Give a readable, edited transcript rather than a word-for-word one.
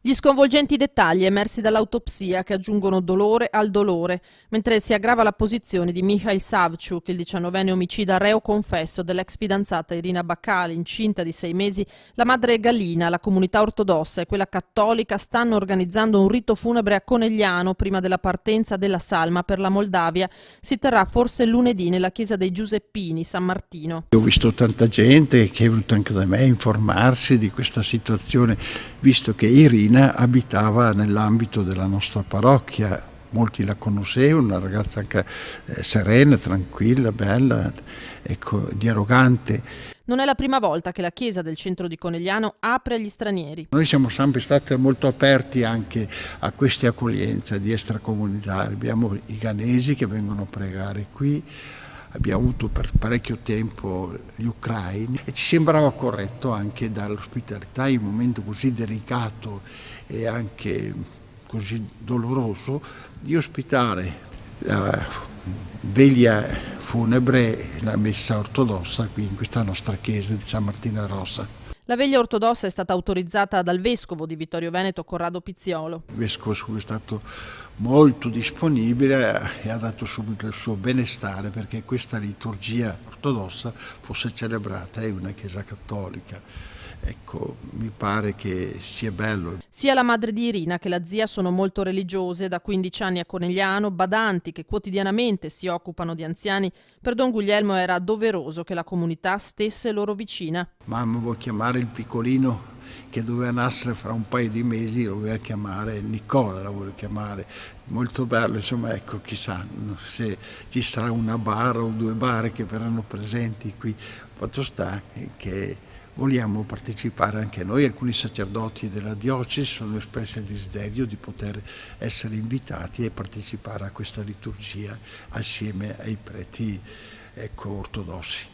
Gli sconvolgenti dettagli emersi dall'autopsia che aggiungono dolore al dolore, mentre si aggrava la posizione di Mikhail Savchuk, il 19enne omicida reo confesso dell'ex fidanzata Irina Bakkali, incinta di 6 mesi. La madre Galina, la comunità ortodossa e quella cattolica stanno organizzando un rito funebre a Conegliano prima della partenza della salma per la Moldavia. Si terrà forse lunedì nella chiesa dei Giuseppini, San Martino. Ho visto tanta gente che è venuta anche da me a informarsi di questa situazione, visto che Irina abitava nell'ambito della nostra parrocchia. Molti la conoscevano, una ragazza anche serena, tranquilla, bella, ecco, dialogante. Non è la prima volta che la chiesa del centro di Conegliano apre agli stranieri. Noi siamo sempre stati molto aperti anche a queste accoglienze di extracomunitari. Abbiamo i ghanesi che vengono a pregare qui, abbiamo avuto per parecchio tempo gli ucraini e ci sembrava corretto anche dall'ospitalità in un momento così delicato e anche così doloroso di ospitare la veglia funebre, la messa ortodossa qui in questa nostra chiesa di San Martino Rossa. La veglia ortodossa è stata autorizzata dal vescovo di Vittorio Veneto, Corrado Pizziolo. Il vescovo è stato molto disponibile e ha dato subito il suo benestare perché questa liturgia ortodossa fosse celebrata in una chiesa cattolica. Ecco, mi pare che sia bello. Sia la madre di Irina che la zia sono molto religiose, da 15 anni a Conegliano, badanti che quotidianamente si occupano di anziani. Per Don Guglielmo era doveroso che la comunità stesse loro vicina. Mamma vuole chiamare il piccolino che doveva nascere fra un paio di mesi, lo voleva chiamare Nicola, la vuole chiamare. Molto bello, insomma, ecco, chissà se ci sarà una bara o 2 bare che verranno presenti qui. Fatto sta che vogliamo partecipare anche noi, alcuni sacerdoti della diocesi sono espressi il desiderio di poter essere invitati e partecipare a questa liturgia assieme ai preti, ecco, ortodossi.